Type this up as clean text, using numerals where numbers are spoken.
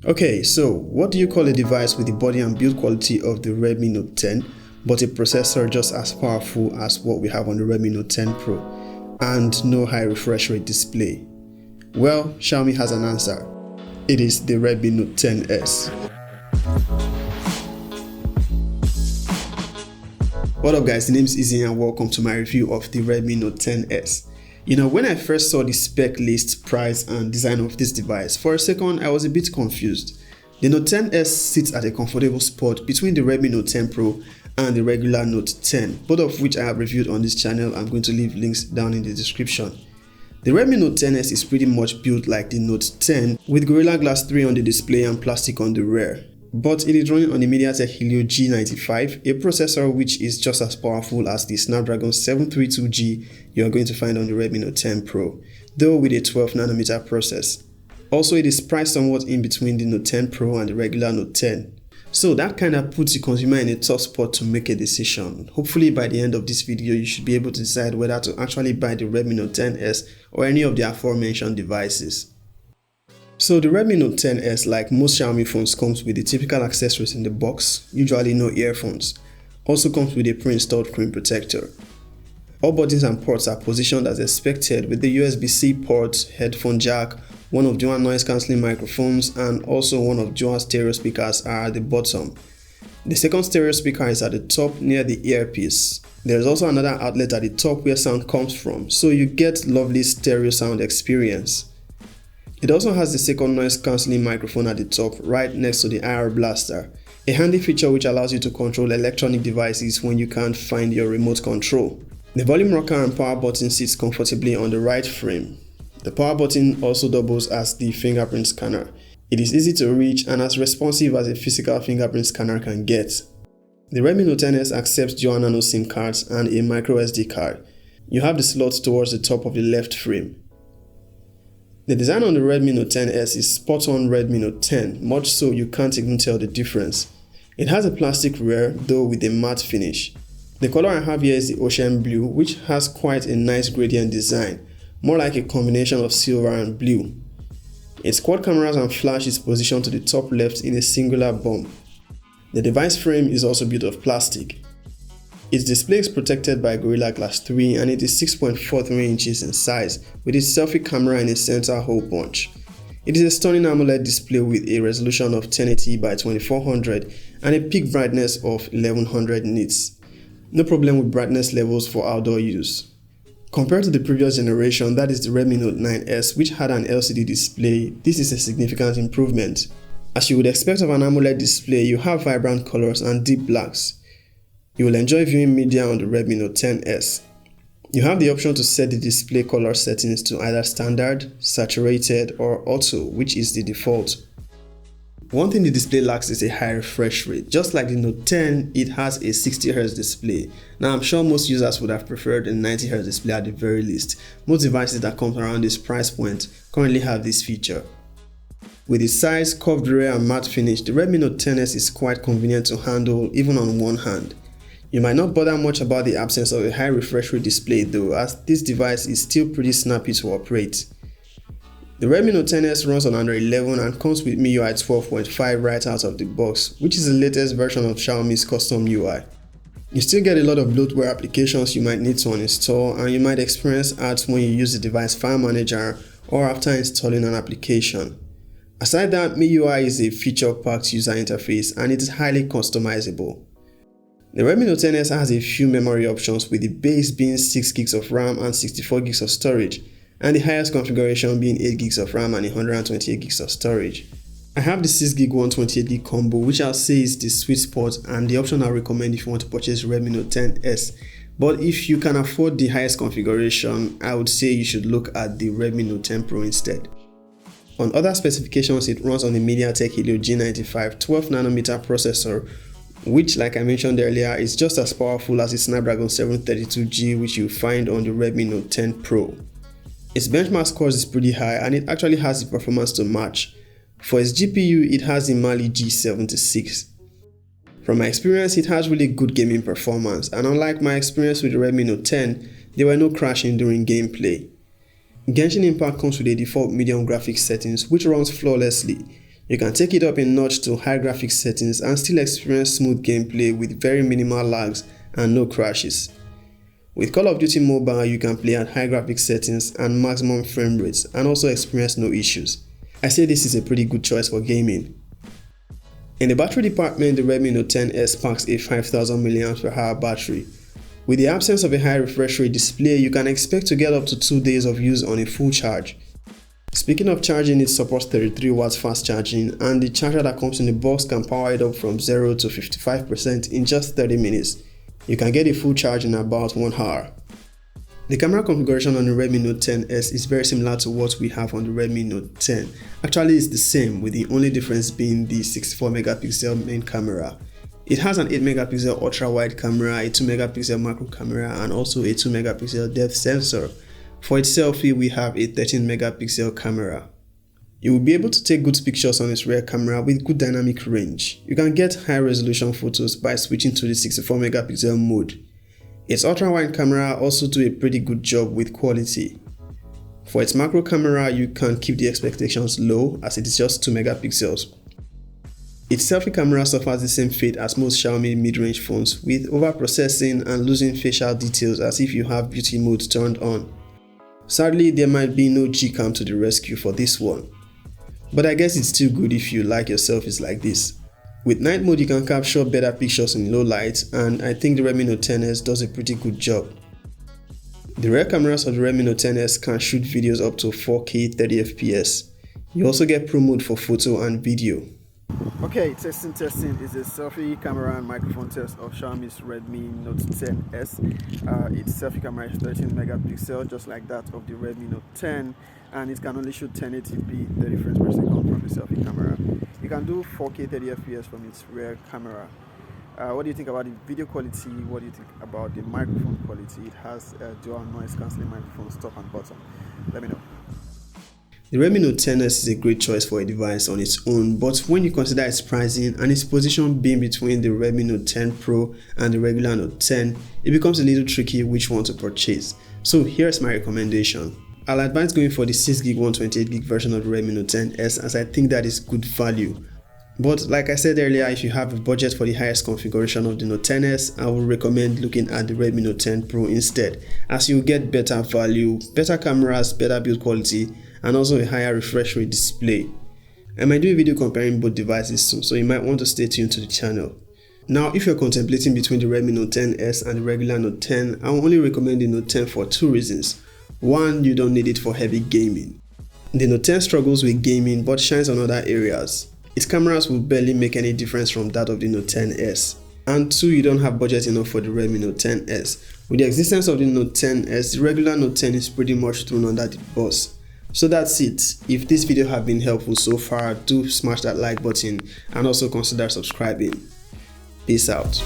Okay, so what do you call a device with the body and build quality of the Redmi Note 10, but a processor just as powerful as what we have on the Redmi Note 10 Pro, and no high refresh rate display? Well, Xiaomi has an answer. It is the Redmi Note 10s. What up guys, the name is Izzy and welcome to my review of the Redmi Note 10s. When I first saw the spec list, price and design of this device, for a second I was a bit confused. The Note 10s sits at a comfortable spot between the Redmi Note 10 Pro and the regular Note 10, both of which I have reviewed on this channel. I'm going to leave links down in the description. The Redmi Note 10s is pretty much built like the Note 10 with Gorilla Glass 3 on the display and plastic on the rear. But it is running on the Mediatek Helio G95, a processor which is just as powerful as the Snapdragon 732G you are going to find on the Redmi Note 10 Pro, though with a 12nm process. Also, it is priced somewhat in between the Note 10 Pro and the regular Note 10. So that kind of puts the consumer in a tough spot to make a decision. Hopefully by the end of this video you should be able to decide whether to actually buy the Redmi Note 10s or any of the aforementioned devices. So the Redmi Note 10s, like most Xiaomi phones, comes with the typical accessories in the box, usually no earphones. Also comes with a pre-installed screen protector. All buttons and ports are positioned as expected with the USB-C port, headphone jack, one of dual noise cancelling microphones and also one of dual stereo speakers are at the bottom. The second stereo speaker is at the top near the earpiece. There is also another outlet at the top where sound comes from, so you get lovely stereo sound experience. It also has the second noise cancelling microphone at the top right next to the IR blaster, a handy feature which allows you to control electronic devices when you can't find your remote control. The volume rocker and power button sits comfortably on the right frame. The power button also doubles as the fingerprint scanner. It is easy to reach and as responsive as a physical fingerprint scanner can get. The Redmi Note 10s accepts dual nano SIM cards and a micro SD card. You have the slots towards the top of the left frame. The design on the Redmi Note 10s is spot on Redmi Note 10, much so you can't even tell the difference. It has a plastic rear, though with a matte finish. The color I have here is the ocean blue, which has quite a nice gradient design, more like a combination of silver and blue. Its quad cameras and flash is positioned to the top left in a singular bump. The device frame is also built of plastic. Its display is protected by Gorilla Glass 3 and it is 6.43 inches in size with its selfie camera in a center hole punch. It is a stunning AMOLED display with a resolution of 1080 by 2400 and a peak brightness of 1100 nits. No problem with brightness levels for outdoor use. Compared to the previous generation, that is the Redmi Note 9s, which had an LCD display, this is a significant improvement. As you would expect of an AMOLED display, you have vibrant colors and deep blacks. You will enjoy viewing media on the Redmi Note 10s. You have the option to set the display color settings to either standard, saturated or auto, which is the default. One thing the display lacks is a high refresh rate. Just like the Note 10, it has a 60Hz display. Now I'm sure most users would have preferred a 90Hz display at the very least. Most devices that come around this price point currently have this feature. With its size, curved rear and matte finish, the Redmi Note 10s is quite convenient to handle even on one hand. You might not bother much about the absence of a high refresh rate display though, as this device is still pretty snappy to operate. The Redmi Note 10s runs on Android 11 and comes with MIUI 12.5 right out of the box, which is the latest version of Xiaomi's custom UI. You still get a lot of bloatware applications you might need to uninstall, and you might experience ads when you use the device file manager or after installing an application. Aside that, MIUI is a feature-packed user interface and it is highly customizable. The Redmi Note 10s has a few memory options, with the base being 6GB of RAM and 64GB of storage, and the highest configuration being 8GB of RAM and 128GB of storage. I have the 6GB 128GB combo, which I'll say is the sweet spot and the option I recommend if you want to purchase Redmi Note 10s. But if you can afford the highest configuration, I would say you should look at the Redmi Note 10 Pro instead. On other specifications, it runs on the Mediatek Helio G95 12nm processor, which, like I mentioned earlier, is just as powerful as the Snapdragon 732G which you find on the Redmi Note 10 Pro. Its benchmark scores is pretty high and it actually has the performance to match. For its GPU, it has the Mali G76. From my experience, it has really good gaming performance, and unlike my experience with the Redmi Note 10, there were no crashing during gameplay. Genshin Impact comes with a default medium graphics settings which runs flawlessly. You can take it up a notch to high graphics settings and still experience smooth gameplay with very minimal lags and no crashes. With Call of Duty Mobile, you can play at high graphics settings and maximum frame rates and also experience no issues. I say this is a pretty good choice for gaming. In the battery department, the Redmi Note 10S packs a 5000 mAh battery. With the absence of a high refresh rate display, you can expect to get up to 2 days of use on a full charge. Speaking of charging, it supports 33 watts fast charging, and the charger that comes in the box can power it up from 0 to 55% in just 30 minutes. You can get a full charge in about 1 hour. The camera configuration on the Redmi Note 10S is very similar to what we have on the Redmi Note 10. Actually, it's the same, with the only difference being the 64 megapixel main camera. It has an 8 megapixel ultra wide camera, a 2 megapixel macro camera, and also a 2 megapixel depth sensor. For its selfie, we have a 13 megapixel camera. You will be able to take good pictures on its rear camera with good dynamic range. You can get high resolution photos by switching to the 64 megapixel mode. Its ultra-wide camera also do a pretty good job with quality. For its macro camera, you can keep the expectations low as it is just 2 megapixels. Its selfie camera suffers the same fate as most Xiaomi mid-range phones, with overprocessing and losing facial details as if you have beauty mode turned on. Sadly, there might be no G-Cam to the rescue for this one. But I guess it's still good if you like your selfies like this. With night mode, you can capture better pictures in low light, and I think the Redmi Note 10S does a pretty good job. The rear cameras of the Redmi Note 10S can shoot videos up to 4K 30fps. You also get Pro mode for photo and video. Okay, testing is a selfie camera and microphone test of Xiaomi's Redmi Note 10S. Its selfie camera is 13 megapixel, just like that of the Redmi Note 10, and it can only shoot 1080p 30 frames per second from the selfie camera. You can do 4K 30fps from its rear camera. What do you think about the video quality? What do you think about the microphone quality? It has dual noise cancelling microphones top and bottom. Let me know. The Redmi Note 10S is a great choice for a device on its own, but when you consider its pricing and its position being between the Redmi Note 10 Pro and the regular Note 10, it becomes a little tricky which one to purchase. So here's my recommendation. I'll advise going for the 6GB 128GB version of the Redmi Note 10S as I think that is good value. But like I said earlier, if you have a budget for the highest configuration of the Note 10S, I would recommend looking at the Redmi Note 10 Pro instead, as you'll get better value, better cameras, better build quality, and also a higher refresh rate display. I might do a video comparing both devices soon, so you might want to stay tuned to the channel. Now, if you're contemplating between the Redmi Note 10S and the regular Note 10, I will only recommend the Note 10 for 2 reasons. One, you don't need it for heavy gaming. The Note 10 struggles with gaming but shines on other areas. Its cameras will barely make any difference from that of the Note 10S. And 2, you don't have budget enough for the Redmi Note 10S. With the existence of the Note 10S, the regular Note 10 is pretty much thrown under the bus. So that's it. If this video has been helpful so far, do smash that like button and also consider subscribing. Peace out.